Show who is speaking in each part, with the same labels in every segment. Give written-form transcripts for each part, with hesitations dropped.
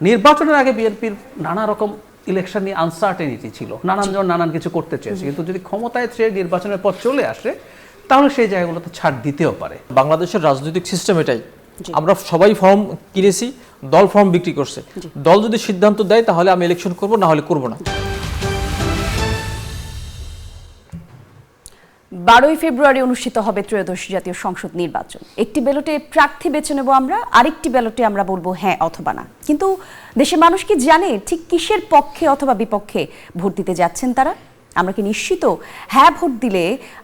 Speaker 1: নির্বাচনের আগে বিএনপির নানা রকম ইলেকশন নিয়ে আনসার্টেনিটি ছিল, নানানজন নানান কিছু করতে চেয়েছে, কিন্তু যদি ক্ষমতায় সে নির্বাচনের পর চলে আসে তাহলে সেই জায়গাগুলোতে ছাড় দিতেও পারে।
Speaker 2: বাংলাদেশের রাজনৈতিক সিস্টেম এটাই, আমরা সবাই ফর্ম কিনেছি, দল ফর্ম বিক্রি করছে, দল যদি সিদ্ধান্ত দেয় তাহলে আমি ইলেকশন করব, না হলে করব না।
Speaker 3: 12ই ফেব্রুয়ারি অনুষ্ঠিত হবে ত্রয়োদশ জাতীয় সংসদ নির্বাচন। একটি ব্যালটে প্রার্থী বেছে নেব আমরা, আরেকটি ব্যালটে আমরা বলবো হ্যাঁ অথবা না। কিন্তু দেশের মানুষ কি জানে ঠিক কিসের পক্ষে অথবা বিপক্ষে ভোট দিতে যাচ্ছেন তারা? আমরা কি নিশ্চিত হ্যাঁ ভোট দিলে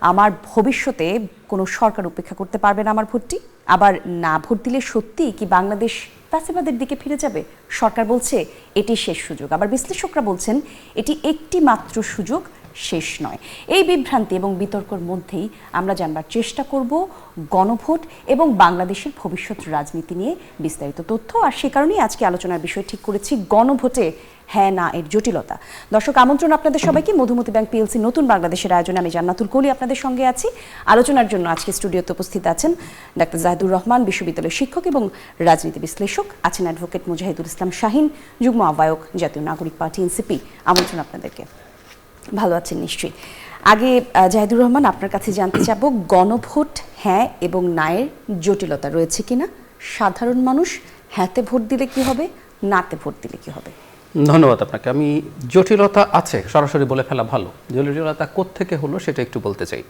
Speaker 3: আমার ভবিষ্যতে কোনো সরকার উপেক্ষা করতে পারবে না আমার ভোটটি? আবার না ভোট দিলে সত্যি কি বাংলাদেশ ফ্যাসিবাদের দিকে ফিরে যাবে? সরকার বলছে এটি শেষ সুযোগ, আবার বিশ্লেষকরা বলছেন এটি একটি মাত্র সুযোগ, শেষ নয়। এই বিভ্রান্তি এবং বিতর্কের মধ্যেই আমরা জানবার চেষ্টা করব গণভোট এবং বাংলাদেশের ভবিষ্যৎ রাজনীতি নিয়ে বিস্তারিত তথ্য। আর সে কারণেই আজকে আলোচনার বিষয় ঠিক করেছি গণভোটে হ্যাঁ না এর জটিলতা। দর্শক, আমন্ত্রণ আপনাদের সবাইকে মধুমতি ব্যাংক পিএলসি নতুন বাংলাদেশের আয়োজনে। আমি জান্নাতুল কলি আপনাদের সঙ্গে আছি। আলোচনার জন্য আজকে স্টুডিওতে উপস্থিত আছেন ডাক্তার জাহিদুর রহমান, বিশ্ববিদ্যালয়ের শিক্ষক এবং রাজনীতি বিশ্লেষক, আছেন অ্যাডভোকেট মুজাহিদুল ইসলাম শাহিন, যুগ্ম আহ্বায়ক, জাতীয় নাগরিক পার্টি এনসিপি। আমন্ত্রণ আপনাদেরকে। ভালো আছেন নিশ্চয়ই। আগে জাহিদুর রহমান, আপনার কাছে জানতে চাবো গণভোট হ্যাঁ এবং নায়ের জটিলতা রয়েছে কিনা? সাধারণ মানুষ হ্যাঁতে ভোট দিলে কি হবে, নাতে ভোট দিলে কি হবে?
Speaker 1: ধন্যবাদ আপনাকে। আমি জটিলতা আছে সরাসরি বলে ফেলা ভালো। জটিলতা কোত্থেকে হলো সেটা একটু বলতে চাই।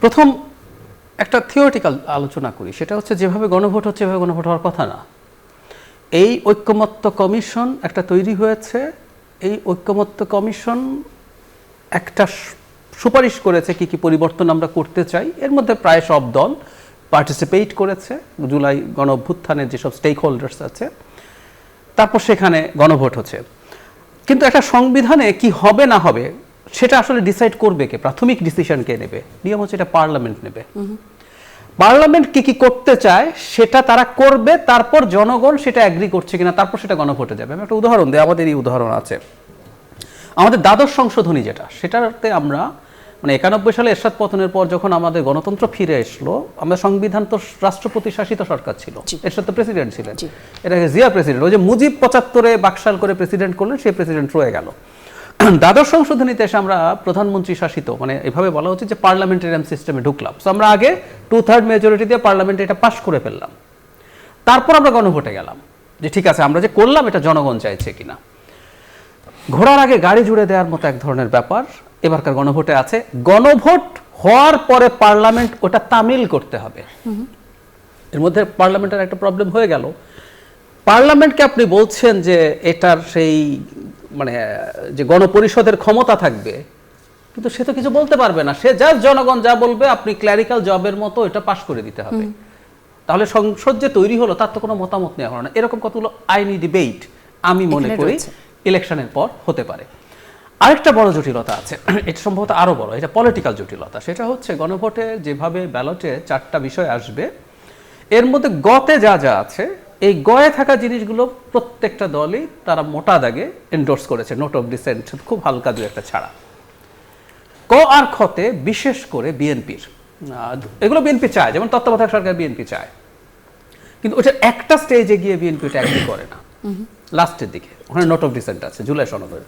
Speaker 1: প্রথম একটা থিওরিটিক্যাল আলোচনা করি, সেটা হচ্ছে যেভাবে গণভোট হচ্ছে এভাবে গণভোট হওয়ার কথা না। এই ঐক্যমত্য কমিশন একটা তৈরি হয়েছে, এই ঐক্যমত্য কমিশন একটা সুপারিশ করেছে কি কি পরিবর্তন আমরা করতে চাই। এর মধ্যে প্রায় সব দল পার্টিসিপেট করেছে, জুলাই গণ অভ্যুত্থানের যেসব স্টেক হোল্ডার্স আছে, তারপর সেখানে গণভোট হচ্ছে। কিন্তু একটা সংবিধানে কি হবে না হবে সেটা আসলে ডিসাইড করবে কে? প্রাথমিক ডিসিশন কে নেবে? নিয়ম হচ্ছে এটা পার্লামেন্ট নেবে। পার্লামেন্ট কি কি করতে চায় সেটা তারা করবে, তারপর জনগণ সেটা অ্যাগ্রি করছে কিনা, তারপর সেটা গণভোটে যাবে। আমি একটা উদাহরণ দিই, আমাদের এই উদাহরণ আছে আমাদের দ্বাদশ সংশোধনী, সেটাতে আমরা 91 সালে এরশাদ পতনের পর যখন আমাদের গণতন্ত্র ফিরে আসলো, আমরা সংবিধান তো রাষ্ট্রপতি শাসিত সরকার ছিল, এরশাদ তো প্রেসিডেন্ট ছিলেন, এটাকে জিয়া প্রেসিডেন্ট, ওই যে মুজিব 75-এ বাকশাল করে প্রেসিডেন্ট করলেন, সেই প্রেসিডেন্ট রয়ে গেল। দ্বাদশ সংশোধনীতে এসে আমরা প্রধানমন্ত্রী শাসিত, এভাবে বলা উচিত যে পার্লামেন্টারিয়ান সিস্টেমে ঢুকলাম। তো আমরা আগে 2/3 মেজরিটি দিয়ে পার্লামেন্টে এটা পাশ করে ফেললাম, তারপর আমরা গণভোটে গেলাম যে ঠিক আছে আমরা যে করলাম এটা জনগণ চাইছে কিনা। ঘোড়ার আগে গাড়ি জুড়ে দেওয়ার মতো এক ধরনের ব্যাপার এবারকার গণভোটে আছে। গণভোট হওয়ার পরে পার্লামেন্ট ওটা তামিল করতে হবে। এর মধ্যে পার্লামেন্টের একটা প্রবলেম হয়ে গেল। পার্লামেন্টকে আপনি বলছেন যে এটার সেই যে গণপরিষদের ক্ষমতা থাকবে, কিন্তু সে তো কিছু বলতে পারবে না, সে যা জনগণ যা বলবে আপনি ক্ল্যারিক্যাল জবের মতো এটা পাশ করে দিতে হবে। তাহলে সংসদ যে তৈরি হলো তার তো কোনো মতামত নেওয়া হলো না। এরকম কতগুলো আইনি ডিবেট আমি মনে করি ইলেকশনের পর হতে পারে। আরেকটা বড় জটিলতা আছে, এটা সম্ভবত আরো বড়, এটা পলিটিক্যাল জটিলতা। সেটা হচ্ছে গণভোটে যেভাবে ব্যালটে 4টা বিষয় আসবে, এর মধ্যে গতে যা যা আছে, এই গয়ে থাকা জিনিসগুলো প্রত্যেকটা দলই তারা মোটা দাগে এন্ডোর্স করেছে, নোট অফ ডিসেন্ট খুব হালকা দু একটা ছাড়া। ক আর খতে বিশেষ করে বিএনপির, এগুলো বিএনপি চায়, যেমন তত্ত্বাবধায়ক সরকার বিএনপি চায়, কিন্তু ওটা একটা স্টেজে গিয়ে বিএনপি ওটা অ্যাগ্রি করে না, লাস্টের দিকে ওখানে নোট অফ ডিসেন্ট আছে জুলাই সনদের।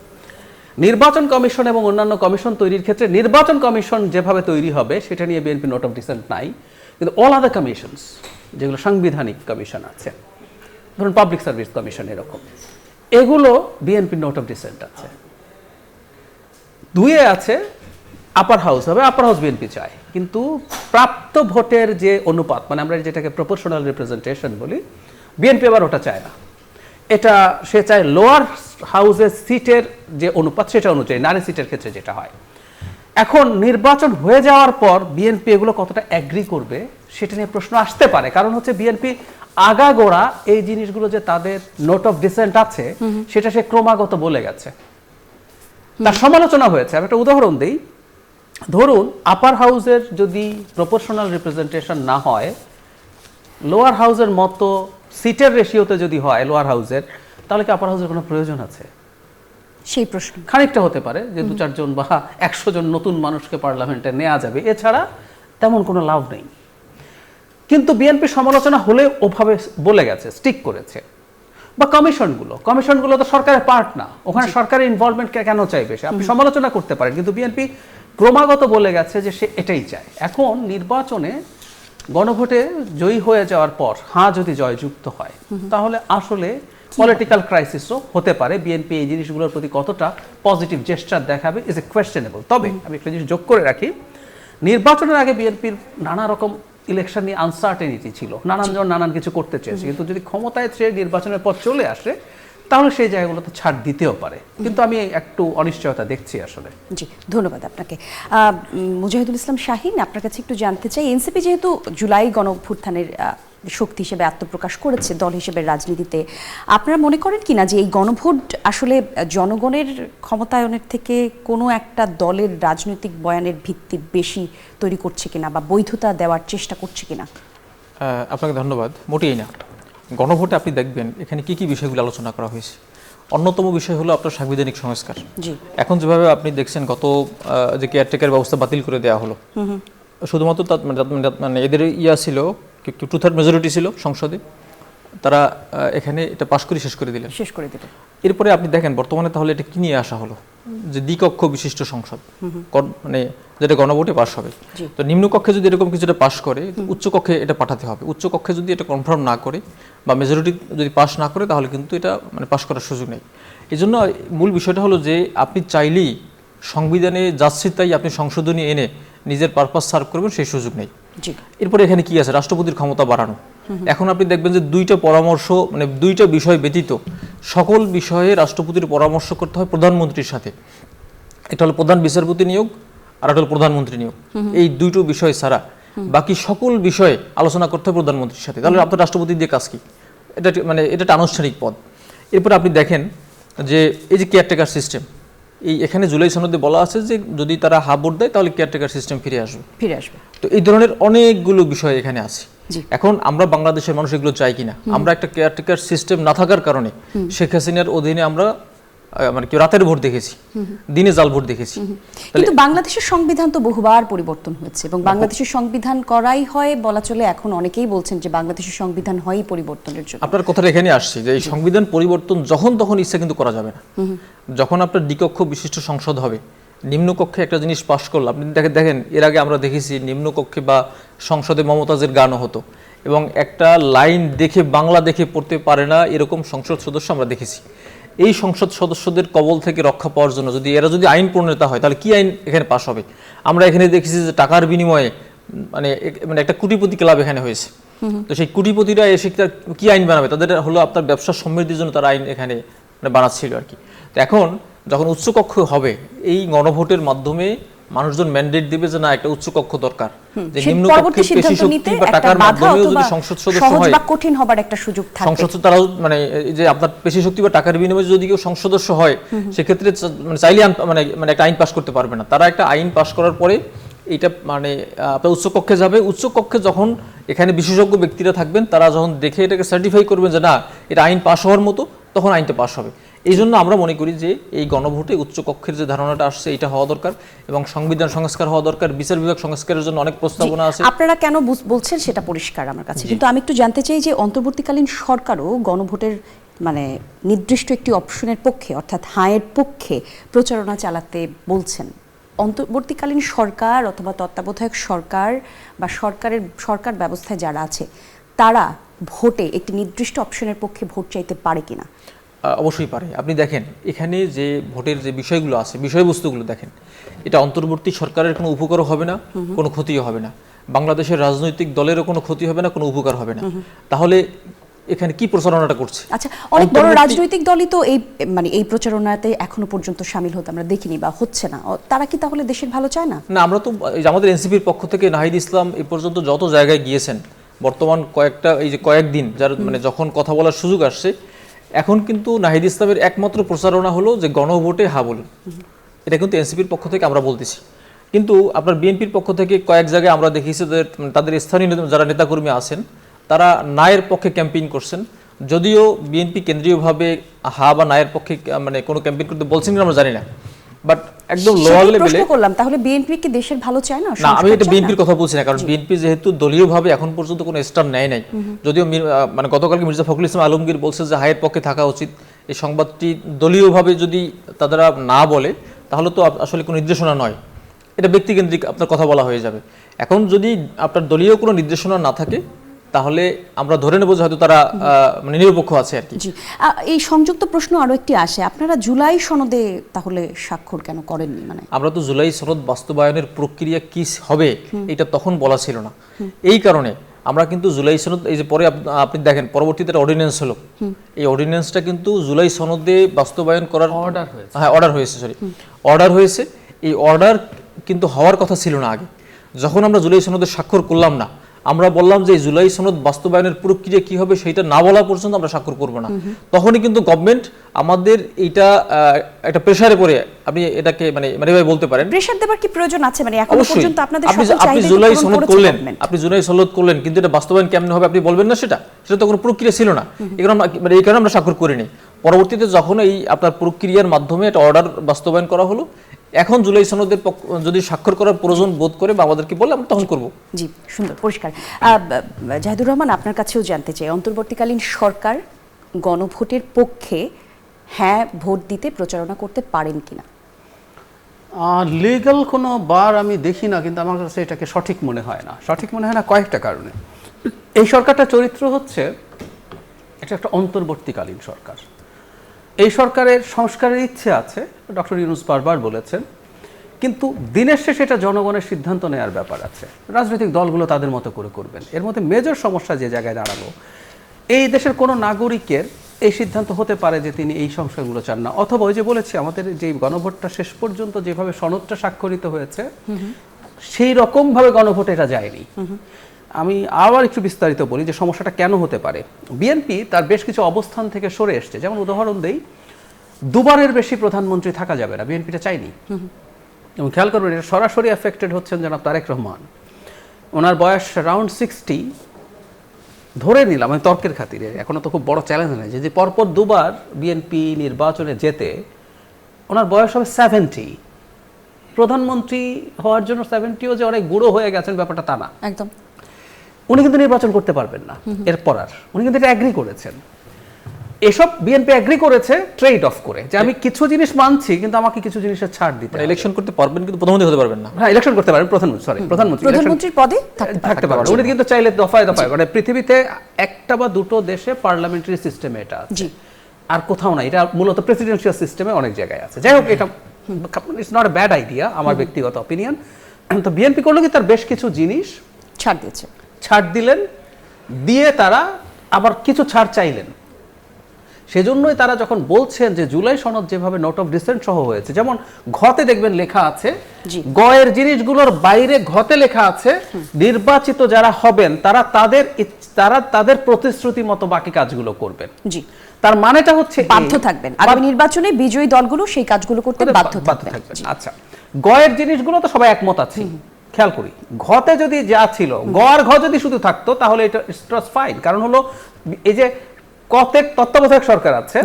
Speaker 1: নির্বাচন কমিশন এবং অন্যান্য কমিশন তৈরির ক্ষেত্রে নির্বাচন কমিশন যেভাবে তৈরি হবে সেটা নিয়ে বিএনপি নোট অফ ডিসেন্ট নাই, কিন্তু অল আদার কমিশনস যেগুলো সাংবিধানিক কমিশন আছে, ধরুন পাবলিক সার্ভিস কমিশন, এরকম এগুলো বিএনপি নোট অফ ডিসেন্ট আছে। 2-এ আছে আপার হাউস হবে, আপার হাউস বিএনপি চায়, কিন্তু প্রাপ্ত ভোটের যে অনুপাত, আমরা যেটাকে প্রপোর্শনাল রিপ্রেজেন্টেশন বলি, বিএনপি আবার ওটা চায় না। এটা সে চায় লোয়ার হাউসের সিটের যে অনুপাত সেটা অনুযায়ী, নারী সিটের ক্ষেত্রে যেটা হয়। এখন নির্বাচন হয়ে যাওয়ার পর বিএনপি এগুলো কতটা অ্যাগ্রি করবে সেটা নিয়ে প্রশ্ন আসতে পারে। কারণ হচ্ছে বিএনপি আগাগোড়া এই জিনিসগুলো যে তাদের নোট অফ ডিসেন্ট আছে সেটা সে ক্রমাগত বলে গেছে, তার সমালোচনা হয়েছে। আমি একটা উদাহরণ দিই, ধরুন আপার হাউসের যদি প্রপোর্শনাল রিপ্রেজেন্টেশন না হয়, লোয়ার হাউসের মতো সিটের রেশিওতে যদি হয় লোয়ার হাউসের, তাহলে কি আপার হাউসের কোনো প্রয়োজন আছে?
Speaker 3: সেই প্রশ্ন খানিকটা
Speaker 1: হতে পারে যে 2-4 জন বা 100 জন নতুন মানুষকে পার্লামেন্টে নেওয়া যাবে, এছাড়া তেমন কোনো লাভ নেই। কিন্তু বিএনপি সমালোচনা হলে ওভাবে বলে গেছে, স্টিক করেছে। বা কমিশনগুলো তো সরকারের পার্ট না, ওখানে সরকারের ইনভলভমেন্ট কেন চাইবে সে? আপনি সমালোচনা করতে পারেন, কিন্তু বিএনপি ক্রমাগত বলে গেছে যে সে এটাই চায়। এখন নির্বাচনে গণভোটে জয়ী হয়ে যাওয়ার পর যদি জয়যুক্ত হয়, তাহলে আসলে পলিটিক্যাল ক্রাইসিসও হতে পারে। বিএনপি এই জিনিসগুলোর প্রতি কতটা পজিটিভ জেস্টার দেখাবে ইজ এ কোয়েশ্চেনেবল। তবে আমি একটা জিনিস যোগ করে রাখি, নির্বাচনের আগে বিএনপির নানা রকম ইলেকশন নিয়ে আনসার্টেনিটি ছিল, নানানজন নানান কিছু করতে চেয়েছে, কিন্তু যদি ক্ষমতায় সে নির্বাচনের পর চলে আসে তাহলে সেই জায়গাগুলোতে ছাড় দিতেও পারে। কিন্তু আমি একটু অনিশ্চয়তা দেখছি আসলে।
Speaker 3: জি, ধন্যবাদ আপনাকে। মুজাহিদুল ইসলাম শাহীন, আপনার কাছে একটু জানতে চাই, এনসিপি যেহেতু জুলাই গণঅভ্যুত্থানের শক্তি হিসেবে আত্মপ্রকাশ করেছে দল হিসেবে রাজনীতিতে, আপনারা মনে করেন কিনা যে এই গণভোট আসলে জনগণের ক্ষমতায়নের থেকে কোনো একটা দলের রাজনৈতিক বয়ানের ভিত্তি বেশি তৈরি করছে কিনা বা বৈধতা দেওয়ার চেষ্টা করছে কিনা?
Speaker 2: আপনাকে ধন্যবাদ। মোটেই না। গণভোটে আপনি দেখবেন এখানে কি কি বিষয়গুলো আলোচনা করা হয়েছে। অন্যতম বিষয় হলো আপনার সাংবিধানিক সংস্কার। এখন যেভাবে আপনি দেখছেন গত যে কেয়ারটেকার ব্যবস্থা বাতিল করে দেওয়া হলো, শুধুমাত্র মানে এদের ছিল একটু 2/3 মেজরিটি ছিল সংসদে, তারা এখানে এটা পাশ করে শেষ করে দিল। এরপরে আপনি দেখেন বর্তমানে তাহলে এটা কি নিয়ে আসা হলো, যে দ্বিকক্ষ বিশিষ্ট সংসদ, মানে যেটা গণভোটে পাশ হবে। তো নিম্নকক্ষে যদি এরকম কিছুটা পাশ করে, উচ্চকক্ষে এটা পাঠাতে হবে। উচ্চকক্ষে যদি এটা কনফার্ম না করে বা মেজরিটি যদি পাশ না করে, তাহলে কিন্তু এটা মানে পাশ করার সুযোগ নেই। এই জন্য মূল বিষয়টা হলো যে আপনি চাইলেই সংবিধানে যাচ্ছে তাই আপনি সংশোধনী এনে নিজের পারপাস সার্ভ করবেন, সেই সুযোগ নেই। এরপরে এখানে কি আছে, রাষ্ট্রপতির ক্ষমতা বাড়ানো। এখন আপনি দেখবেন যে দুইটা পরামর্শ, মানে দুইটা বিষয় ব্যতীত সকল বিষয়ে রাষ্ট্রপতির পরামর্শ করতে হয় প্রধানমন্ত্রীর সাথে। একটা হলো প্রধান বিচারপতি নিয়োগ, আর একটা হলো প্রধানমন্ত্রী নিয়োগ। এই দুইটো বিষয় ছাড়া বাকি সকল বিষয়ে আলোচনা করতে হয় প্রধানমন্ত্রীর সাথে। তাহলে আপনার রাষ্ট্রপতি দিয়ে কাজ কি? এটা মানে এটা একটা আনুষ্ঠানিক পদ। এরপরে আপনি দেখেন যে এই যে কেয়ারটেকার সিস্টেম, এখানে জুলাই সনদে বলা আছে যে যদি তারা ভোট দেয় তাহলে কেয়ারটেকার সিস্টেম ফিরে আসবে। তো এই ধরনের অনেকগুলো বিষয় এখানে আছে। এখন আমরা বাংলাদেশের মানুষ এগুলো চাই কিনা? আমরা একটা কেয়ারটেকার সিস্টেম না থাকার কারণে শেখ হাসিনার অধীনে আমরা মানে কি রাতের ভোট দেখেছি, দিনে জাল ভোট দেখেছি।
Speaker 3: কিন্তু বাংলাদেশের সংবিধান তো বহুবার পরিবর্তন হয়েছে এবং বাংলাদেশের সংবিধান করাই হয় বলা চলে। এখন অনেকেই বলছেন যে বাংলাদেশের সংবিধান হয়ই পরিবর্তনের জন্য।
Speaker 2: আপনার কথাটা এখানে আসছে যে এই সংবিধান পরিবর্তন যখন তখন ইচ্ছা কিন্তু করা যাবে না। যখন আপনার দ্বিকক্ষ বিশিষ্ট সংসদ হবে, নিম্নকক্ষে একটা জিনিস পাশ করলো, আপনি দেখেন এর আগে আমরা দেখেছি নিম্নকক্ষে বা সংসদে মমতাজের গানও হতো, এবং একটা লাইন দেখে বাংলা দেখে পড়তে পারে না এরকম সংসদ সদস্য আমরা দেখেছি। এই সংসদ সদস্যদের কবল থেকে রক্ষা পাওয়ার জন্য যদি এরা যদি আইন প্রণেতা হয়, তাহলে কি আইন এখানে পাশ হবে? আমরা এখানে দেখেছি যে টাকার বিনিময়ে মানে একটা কোটিপতি ক্লাব এখানে হয়েছে। তো সেই কোটিপতিরা এসে কি আইন বানাবে? তাদের হলো আপনার ব্যবসা সমৃদ্ধির জন্য তারা আইন এখানে মানে বানাচ্ছিল আর কি। তো এখন যখন উচ্চকক্ষ হবে, এই গণভোটের মাধ্যমে মানুষজন ম্যান্ডেট দিবে যে না একটা উচ্চকক্ষ দরকার, যে নিম্নকক্ষে পেশি শক্তি বা টাকার মাধ্যমে যদি সংসদ সদস্য হয়,
Speaker 3: কঠিন হবার একটা সুযোগ থাকবে।
Speaker 2: সংসদ তারা মানে যে আপনার পেশি শক্তি বা টাকার বিনিময়ে যদি কেউ সংসদ সদস্য হয়, সেক্ষেত্রে মানে চাইলে মানে একটা আইন পাস করতে পারবে না। তারা একটা আইন পাস করার পরে এটা মানে আপনার উচ্চকক্ষে যাবে। উচ্চকক্ষে যখন এখানে বিশেষজ্ঞ ব্যক্তিরা থাকবেন, তারা যখন দেখে এটাকে সার্টিফাই করবেন যে না এটা আইন পাস হওয়ার মতো, তখন আইনটা পাস হবে। এই জন্য আমরা মনে করি যে এই গণভোটে উচ্চকক্ষের যে ধারণাটা আসছে এটা হওয়া দরকার, এবং সংবিধান সংস্কার হওয়া দরকার। বিচার বিভাগ সংস্কারের জন্য অনেক প্রস্তাবনা আছে।
Speaker 3: আপনারা কেন বলছেন সেটা পরিষ্কার আমার কাছে, কিন্তু আমি একটু জানতে চাই যে অন্তর্বর্তীকালীন সরকারও গণভোটের মানে নির্দিষ্ট একটি অপশনের পক্ষে, অর্থাৎ হায়ের পক্ষে প্রচারণা চালাতে বলছেন। অন্তর্বর্তীকালীন সরকার অথবা তত্ত্বাবধায়ক সরকার বা সরকার ব্যবস্থায় যারা আছে, তারা ভোটে একটি নির্দিষ্ট অপশনের পক্ষে ভোট চাইতে পারে কিনা?
Speaker 2: অবশ্যই পারে। আপনি দেখেন এখানে যে ভোটের যে বিষয়গুলো আছে, বিষয়বস্তুগুলো দেখেন, এটা অন্তর্বর্তী সরকারের কোনো উপকারও হবে না, কোনো ক্ষতিও হবে না, বাংলাদেশের রাজনৈতিক দলেরও কোনো ক্ষতি হবে না, কোনো উপকার হবে না। তাহলে এখানে কি প্রচারণাটা করছে?
Speaker 3: আচ্ছা, অনেক বড় রাজনৈতিক দলই তো এই মানে এই প্রচারণাতে এখনো পর্যন্ত শামিল হতে আমরা দেখিনি বা হচ্ছে না। তারা কি তাহলে দেশের ভালো চায় না?
Speaker 2: না, আমরা তো আমাদের এনসিপির পক্ষ থেকে নাহিদ ইসলাম এ পর্যন্ত যত জায়গায় গিয়েছেন, বর্তমান কয়েকদিন যার মানে যখন কথা বলার সুযোগ আসছে, এখন কিন্তু নাহিদ ইসলামের একমাত্র প্রচারণা হলো যে গণভোটে হা বলুন। এটা কিন্তু এনসিপির পক্ষ থেকে আমরা বলতেছি। কিন্তু আপনার বিএনপির পক্ষ থেকে কয়েক জায়গায় আমরা দেখেছি যে তাদের স্থানীয় যারা নেতাকর্মী আছেন, তারা নায়ের পক্ষে ক্যাম্পেইন করছেন। যদিও বিএনপি কেন্দ্রীয়ভাবে হা বা নায়ের পক্ষে মানে কোনো ক্যাম্পেইন করতে বলছেন কিনা আমরা জানি না, বাট একদম
Speaker 3: সেটাই
Speaker 2: লোয়ার লেভেলে
Speaker 3: প্রশ্ন করলাম, তাহলে বিএনপি কি দেশের ভালো চায় না?
Speaker 2: না, আমি
Speaker 3: সংস্কার
Speaker 2: এটা
Speaker 3: চায়
Speaker 2: বিএনপির
Speaker 3: না?
Speaker 2: কথা বলছি না, কারণ বিএনপি যেহেতু দলীয়ভাবে এখন পর্যন্ত কোনো স্ট্যান্ড নেয় নাই, যদিও মানে গতকালকে মির্জা ফখরুল ইসলাম আলমগীর বলছে যে হায়ের পক্ষে থাকা উচিত, এই সংবাদটি দলীয়ভাবে যদি তারা না বলে তাহলে তো আসলে কোনো নির্দেশনা নয়, এটা ব্যক্তিকেন্দ্রিক আপনার কথা বলা হয়ে যাবে। এখন যদি আপনার দলীয় কোনো নির্দেশনা না থাকে তাহলে আমরা ধরে নেব যে হয়তো তারা মানে নিরপেক্ষ আছে আর কি।
Speaker 3: জি, এই সংযুক্ত প্রশ্ন আরো একটি আসে, আপনারা জুলাই সনদে তাহলে স্বাক্ষর কেন করেননি? মানে
Speaker 2: আমরা তো জুলাই সনদ বাস্তবায়নের প্রক্রিয়া কি হবে এটা তখন বলা ছিল না, এই কারণে আমরা কিন্তু জুলাই সনদ, এই যে পরে আপনি দেখেন পরবর্তীতে অর্ডিন্যান্স হলো, এই অর্ডিন্যান্সটা কিন্তু জুলাই সনদে বাস্তবায়ন করার
Speaker 1: অর্ডার হয়েছে।
Speaker 2: হ্যাঁ, অর্ডার হয়েছে, অর্ডার হয়েছে। এই অর্ডার কিন্তু হওয়ার কথা ছিল না আগে। যখন আমরা জুলাই সনদে স্বাক্ষর করলাম না, আমরা বললাম যে জুলাই সনদ বাস্তবায়নের প্রক্রিয়া কি হবে সেটা না বলা পর্যন্ত আমরা স্বাক্ষর করব না, তখনই কিন্তু গভর্নমেন্ট আমাদের এইটা একটা প্রেসারে পড়ে, আপনি এটাকে মানে ভাবে বলতে পারেন
Speaker 3: প্রেসার দেবার কি প্রয়োজন আছে? মানে এখনো
Speaker 2: অবশ্যই
Speaker 3: পর্যন্ত আপনাদের
Speaker 2: আপনি
Speaker 3: সকল চাহিদা
Speaker 2: জুলাই
Speaker 3: পূরণ
Speaker 2: সনদ
Speaker 3: করেছে
Speaker 2: করলেন,
Speaker 3: government?
Speaker 2: আপনি জুলাই সনদ করলেন, কিন্তু এটা বাস্তবায়ন কেমন হবে আপনি বলবেন না, সেটা তো কোনো প্রক্রিয়া ছিল না। এই কারণে আমরা স্বাক্ষর করিনি। পরবর্তীতে যখন এই আপনার প্রক্রিয়ার মাধ্যমে একটা অর্ডার বাস্তবায়ন করা হলো, এখন জুলাই সনদের যদি স্বাক্ষর করার প্রয়োজন বোধ করে বা আমাদেরকে বলে আমরা তখন করব।
Speaker 3: জি, সুন্দর, পরিষ্কার। জাহিদুর রহমান, আপনার কাছেও জানতে চাই, অন্তর্বর্তীকালীন সরকার গণভোটের পক্ষে হ্যাঁ ভোট দিতে প্রচারণা করতে পারেন কিনা?
Speaker 1: লিগ্যাল কোনো বার আমি দেখি না, কিন্তু আমার কাছে এটাকে সঠিক মনে হয় না। সঠিক মনে হয় না কয়েকটা কারণে। এই সরকারটা চরিত্র হচ্ছে এটা একটা অন্তর্বর্তীকালীন সরকার। এই সরকারের সংস্কারের ইচ্ছে আছে, ডক্টর ইউনূস বারবার বলেছেন, কিন্তু দিনের শেষে এটা জনগণের সিদ্ধান্ত নেওয়ার ব্যাপার আছে। রাজনৈতিক দলগুলো তাদের মতো করে করবেন। এর মধ্যে মেজর সমস্যা যে জায়গায় দাঁড়ালো, এই দেশের কোনো নাগরিকের এই সিদ্ধান্ত হতে পারে যে তিনি এই সংস্কারগুলো চান না, অথবা ওই যে বলেছি আমাদের যে গণভোটটা শেষ পর্যন্ত যেভাবে সনদটা স্বাক্ষরিত হয়েছে সেই রকমভাবে গণভোটে এটা যায়নি। আমি আবার একটু বিস্তারিত বলি যে সমস্যাটা কেন হতে পারে। বিএনপি তার বেশ কিছু অবস্থান থেকে সরে এসছে। যেমন উদাহরণ দেই, দুবারের বেশি প্রধানমন্ত্রী থাকা যাবে না, বিএনপিটা চাইনি। এবং খেয়াল করবেন, এটা সরাসরি এফেক্টেড হচ্ছেন জনাব তারেক রহমান। ওনার বয়স রাউন্ড 60, ধরে নিলাম আমি তর্কের খাতিরে, এখনো তো খুব বড় চ্যালেঞ্জ নেই, যে পরপর দুবার বিএনপি নির্বাচনে যেতে ওনার বয়স হবে 70। প্রধানমন্ত্রী হওয়ার জন্য 70ও যে অনেক বুড়ো হয়ে গেছেন ব্যাপারটা তা না।
Speaker 3: একদম।
Speaker 1: উনি কিন্তু নির্বাচন করতে পারবেন না এরপর আর, উনি কিন্তু এটা অ্যাগ্রি করেছেন। এসব বিএনপি অ্যাগ্রি করেছে ট্রেড অফ করে, যে আমি কিছু জিনিস মানছি কিন্তু আমাকে কিছু জিনিসের ছাড় দিতে হবে।
Speaker 2: ইলেকশন করতে পারবেন কিন্তু প্রধানমন্ত্রী হতে পারবেন না।
Speaker 1: হ্যাঁ, ইলেকশন করতে পারেন, প্রধানমন্ত্রীর
Speaker 3: পদে
Speaker 1: থাকতে পারবেন। উনি কিন্তু চাইলে দফায় দফায়, মানে পৃথিবীতে একটা বা দুটো দেশে পার্লামেন্টারি সিস্টেমে এটা আছে, আর কোথাও না। এটা মূলত প্রেসিডেন্সিয়াল সিস্টেমে অনেক জায়গায় আছে। যাই হোক, এটা it's not a bad idea, আমার ব্যক্তিগত অপিনিয়ন। তো বিএনপি করলো কি, তার বেশ কিছু জিনিস ছাড় দিলেন, দিয়ে তারা আবার কিছু ছাড় চাইলেন। সেজন্যই তারা যখন বলছেন যে জুলাই সনদ যেভাবে নোট অফ ডিসেন্ট সহ হয়েছে, যেমন ঘতে দেখবেন লেখা আছে, গয়ের জিনিসগুলোর বাইরে ঘতে লেখা আছে নির্বাচিত যারা হবেন তারা তাদের প্রতিশ্রুতি মতো বাকি কাজগুলো করবেন।
Speaker 3: জি,
Speaker 1: তার মানেটা হচ্ছে
Speaker 3: বাধ্য থাকবেন আগামী নির্বাচনে বিজয়ী দলগুলো সেই কাজগুলো করতে বাধ্য থাকবেন।
Speaker 1: আচ্ছা, গয়ের জিনিসগুলো তো সবাই একমত আছে। খেয়াল করি, ঘতে যদি যা ছিল, গয়ার ঘ যদি শুধু থাকতো তাহলে এটা ইটস ফাইন। কারণ হলো এই যে কতের তত্ত্বাবধায়ক সরকার আছে,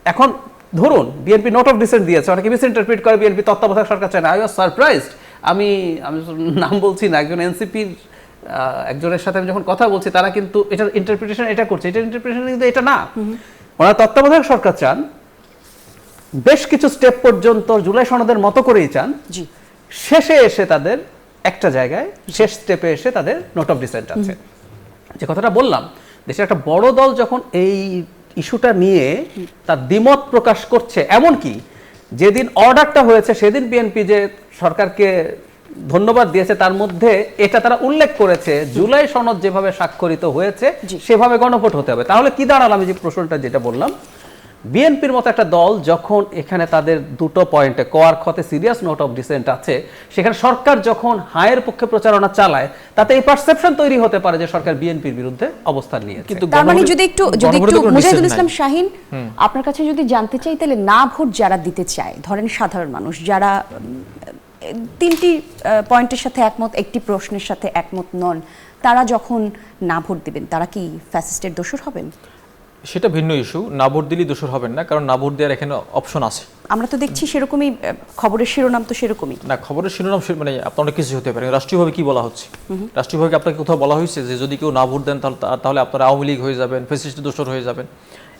Speaker 1: এখন ধরুন বিএনপি নোট অফ ডিসেন্ট দিয়েছে, অনেকে মিসইন্টারপ্রিট করে বিএনপি তত্ত্বাবধায়ক সরকার চায় না। I was surprised. আমি নাম বলছি না, একজন এনসিপির একজনের সাথে আমি যখন কথা বলছি, তারা কিন্তু এটার ইন্টারপ্রিটেশন এটা করছে, এটার ইন্টারপ্রিটেশন কিন্তু এটা না। ওনারা তত্ত্বাবধায়ক সরকার চান, বেশ কিছু স্টেপ পর্যন্ত জুলাই সনদের মতো করেই চান, শেষে এসে তাদের একটা জায়গায় শেষ স্টেপে এসে তাদের নোট অফ ডিসেন্ট আছে। যে কথাটা বললাম, দেশের একটা বড় দল যখন এই ইস্যুটা নিয়ে তার দ্বিমত প্রকাশ করছে, এমনকি যেদিন অর্ডারটা হয়েছে সেদিন বিএনপি যে সরকারকে ধন্যবাদ দিয়েছে, তার মধ্যে এটা তারা উল্লেখ করেছে জুলাই সনদ যেভাবে স্বাক্ষরিত হয়েছে সেভাবে গণভোট হতে হবে। তাহলে কি দাঁড়ালো, আমি যে প্রশ্নটা যেটা বললাম, বিএনপির মতো একটা দল যখন এখানে তাদের দুটো পয়েন্টে কর খতে সিরিয়াস নোট অফ ডিসেন্ট আছে, সেখানে সরকার যখন হায়ের পক্ষে প্রচারণা চালায়, তাতে এই পারসেপশন তৈরি হতে পারে যে সরকার বিএনপির বিরুদ্ধে অবস্থান নিয়েছে।
Speaker 2: কিন্তু
Speaker 3: তার মানে যদি একটু মুজাহিদুল ইসলাম শাহীন, আপনার কাছে যদি জানতে চাই, তাহলে না ভোট যারা দিতে চায়, ধরেন সাধারণ মানুষ যারা তিনটি পয়েন্টের সাথে একমত, একটি প্রশ্নের সাথে একমত নন, তারা যখন না ভোট দিবেন, তারা কি ফ্যাসিস্টের দোষর হবেন?
Speaker 2: সেটা ভিন্ন ইস্যু। না ভোট দিলেই দোষর হবেন না, কারণ না ভোট দেওয়ার এখানে অপশন আছে।
Speaker 3: আমরা তো দেখছি সেরকমই, খবরের শিরোনাম তো সেরকমই।
Speaker 2: না, খবরের শিরোনাম মানে আপনার অনেক কিছু হতে পারে। রাষ্ট্রীয়ভাবে কি বলা হচ্ছে? রাষ্ট্রীয়ভাবে আপনাকে কোথাও বলা হয়েছে যে যদি কেউ না ভোট দেন তাহলে আপনারা আওয়ামী লীগ হয়ে যাবেন, ফ্যাসিস্ট দোষর হয়ে যাবেন?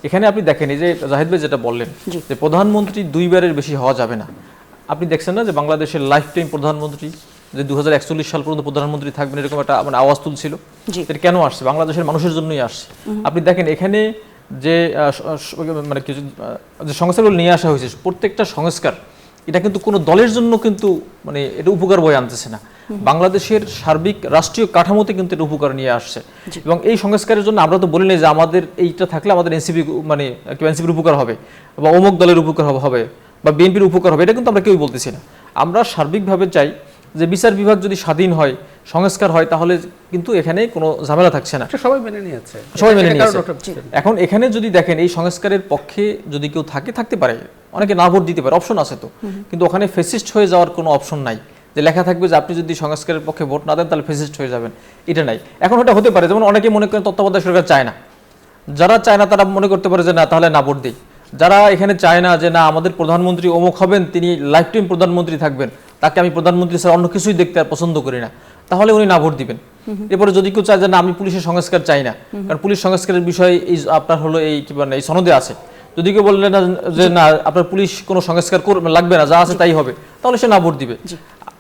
Speaker 2: এখানে আপনি দেখেন, এই যে জাহিদ ভাই যেটা বললেন যে প্রধানমন্ত্রী 2 বারের বেশি হওয়া যাবে না। আপনি দেখছেন না যে বাংলাদেশের লাইফ টাইম প্রধানমন্ত্রী যে 2041 সাল পর্যন্ত প্রধানমন্ত্রী থাকবেন, এরকম একটা মানে আওয়াজ তুলছিল। এটা কেন আসছে? বাংলাদেশের মানুষের জন্যই আসছে। আপনি দেখেন এখানে যে মানে কিছু যে সংস্কারগুলো নিয়ে আসা হয়েছে, প্রত্যেকটা সংস্কার এটা কিন্তু কোনো দলের জন্য কিন্তু মানে এটা উপকার বয়ে আনতেছে না, বাংলাদেশের সার্বিক রাষ্ট্রীয় কাঠামোতে কিন্তু এটা উপকার নিয়ে আসছে। এবং এই সংস্কারের জন্য আমরা তো বলি না যে আমাদের এইটা থাকলে আমাদের এনসিপি মানে এনসিপির উপকার হবে বা অমুক দলের উপকার হবে বা বিএনপির উপকার হবে, এটা কিন্তু আমরা কেউই বলতেছি না। আমরা সার্বিকভাবে চাই যে বিচার বিভাগ যদি স্বাধীন হয়, সংস্কার হয়, তাহলে কিন্তু এখানে কোনো ঝামেলা থাকছে না।
Speaker 1: সবাই মেনে নিয়েছে,
Speaker 2: সবাই মেনে নিয়েছে। এখন এখানে যদি দেখেন এই সংস্কারের পক্ষে যদি কেউ থাকতে পারে, অনেকে না ভোট দিতে পারে, অপশন আছে তো, কিন্তু ওখানে ফেসিস্ট হয়ে যাওয়ার কোনো অপশন নাই যে লেখা থাকবে যে আপনি যদি সংস্কারের পক্ষে ভোট না দেন তাহলে ফেসিস্ট হয়ে যাবেন, এটা নাই। এখন ওটা হতে পারে, যেমন অনেকে মনে করেন তত্ত্বাবধায়ক সরকার চায় না, যারা চায় না তারা মনে করতে পারে যে না তাহলে না ভোট দিই। যারা এখানে চায় না যে না আমাদের প্রধানমন্ত্রী অমুক হবেন, তিনি লাইফ টাইম প্রধানমন্ত্রী থাকবেন, তাকে আমি প্রধানমন্ত্রী স্যার অন্য কিছুই দেখতে আর পছন্দ করি না, তাহলে উনি না ভোট দিবেন। এরপরে যদি কেউ চায় যে না আমি পুলিশের সংস্কার চাই না, কারণ পুলিশ সংস্কারের বিষয় এই আপনার হলো এই কি বলে এই সনদে আছে, যদি কেউ বললেন না যে না আপনার পুলিশ কোনো সংস্কার লাগবে না, যা আছে তাই হবে, তাহলে সে না ভোট দিবে।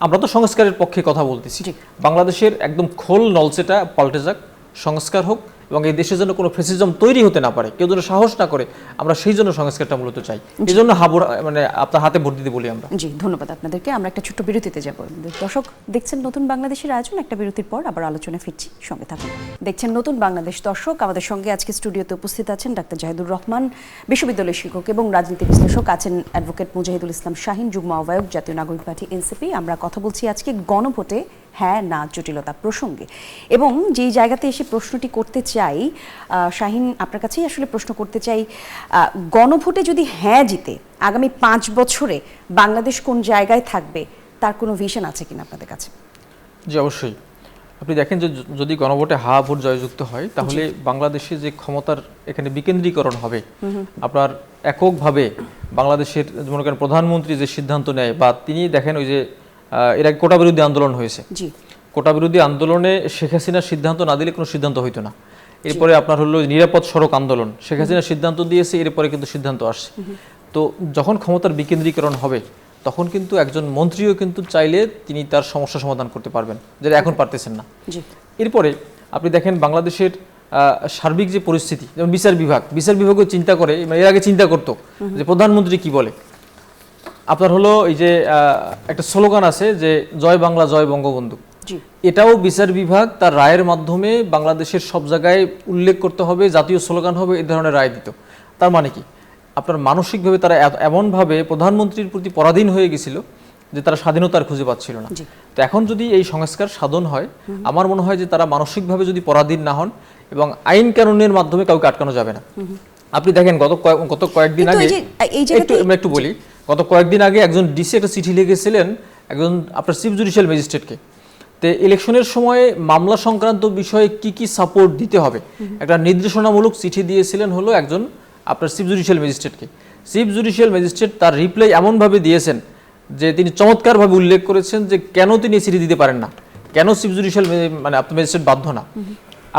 Speaker 2: আমরা তো সংস্কারের পক্ষে কথা বলতেছি। বাংলাদেশের একদম খোল নলসেটা পাল্টে যাক, সংস্কার হোক, এবং এই দেশের জন্য কোনো ফ্যাসিজম তৈরি হতে না পারে, কেউ যেন সাহস না করে, আমরা সেই জন্য সংস্কারটা মূলত চাই। এই জন্য মানে আপনার হাতে ভোট দিতে বলি আমরা।
Speaker 3: জি, ধন্যবাদ আপনাদেরকে। আমরা একটা ছোট্ট বিরতিতে যাব। দর্শক দেখছেন নতুন বাংলাদেশের আয়োজন, একটা বিরতির পর আবার আলোচনা ফিরছি, সঙ্গে থাকুন। দেখছেন নতুন বাংলাদেশ। দর্শক, আমাদের সঙ্গে আজকে স্টুডিওতে উপস্থিত আছেন ডাক্তার জাহিদুর রহমান, বিশ্ববিদ্যালয় শিক্ষক এবং রাজনীতি বিশ্লেষক, আছেন অ্যাডভোকেট মুজাহিদুল ইসলাম শাহীন, যুগ্ম আহ্বায়ক, জাতীয় নাগরিক পার্টি এনসিপি। আমরা কথা বলছি আজকে গণভোটে হ্যাঁ না জটিলতা প্রসঙ্গে, এবং যেই জায়গাতে এসে প্রশ্নটি করতে চাই, শাহীন আপনার কাছেই আসলে প্রশ্ন করতে চাই, গণভোটে যদি হ্যাঁ জিতে আগামী 5 বছরে বাংলাদেশ কোন জায়গায় থাকবে তার কোনো ভিশন আছে কিনা আপনাদের কাছে?
Speaker 2: জি, অবশ্যই। আপনি দেখেন যে যদি গণভোটে হা ভোট জয়যুক্ত হয়, তাহলে বাংলাদেশে যে ক্ষমতার এখানে বিকেন্দ্রীকরণ হবে, আপনার এককভাবে বাংলাদেশের মনে করেন প্রধানমন্ত্রী যে সিদ্ধান্ত নেয়, বা তিনি দেখেন ওই যে এর আগে কোটা বিরোধী আন্দোলন হয়েছে, কোটা বিরোধী আন্দোলনে শেখ হাসিনার সিদ্ধান্ত না দিলে কোনো সিদ্ধান্ত হইতো না। এরপরে আপনার হলো নিরাপদ সড়ক আন্দোলন, শেখ হাসিনা সিদ্ধান্ত দিয়েছে, এরপরে কিন্তু সিদ্ধান্ত আসছে। তো যখন ক্ষমতার বিকেন্দ্রীকরণ হবে, তখন কিন্তু একজন মন্ত্রীও কিন্তু চাইলে তিনি তার সমস্যা সমাধান করতে পারবেন, যেটা এখন পারতেছেন না। এরপরে আপনি দেখেন বাংলাদেশের সার্বিক যে পরিস্থিতি, যেমন বিচার বিভাগও চিন্তা করে, এর আগে চিন্তা করতো যে প্রধানমন্ত্রী কি বলে। আপনার হলো এই যে একটা স্লোগান আছে যে জয় বাংলা জয় বঙ্গবন্ধু, এটাও বিচার বিভাগ তার রায়ের মাধ্যমে বাংলাদেশের সব জায়গায় উল্লেখ করতে হবে, জাতীয় স্লোগান হবে, এই ধরনের রায় দিত। তার মানে কি, আপনার মানসিকভাবে তারা এমনভাবে প্রধানমন্ত্রীর প্রতি পরাধীন হয়ে গেছিল যে তারা স্বাধীনতার খুঁজে পাচ্ছিল না। তো এখন যদি এই সংস্কার সাধন হয়, আমার মনে হয় যে তারা মানসিকভাবে যদি পরাধীন না হন, এবং আইন কানুনের মাধ্যমে কাউকে আটকানো যাবে না। আপনি দেখেন গত কয়েকদিন আগে একটু বলি, গত কয়েকদিন আগে একজন ডিসি একটা চিঠি লিখেছিলেন একজন আপনার চিফ জুডিশিয়াল ম্যাজিস্ট্রেটকে, তো ইলেকশনের সময় মামলা সংক্রান্ত বিষয়ে কি সাপোর্ট দিতে হবে একটা নির্দেশনামূলক চিঠি দিয়েছিলেন হলো একজন আপনার চিফ জুডিশিয়াল ম্যাজিস্ট্রেটকে। চিফ জুডিশিয়াল ম্যাজিস্ট্রেট তার রিপ্লাই এমনভাবে দিয়েছেন যে তিনি চমৎকারভাবে উল্লেখ করেছেন যে কেন তিনি চিঠি দিতে পারেন না, কেন চিফ জুডিশিয়াল মানে আপনার ম্যাজিস্ট্রেট বাধ্য না।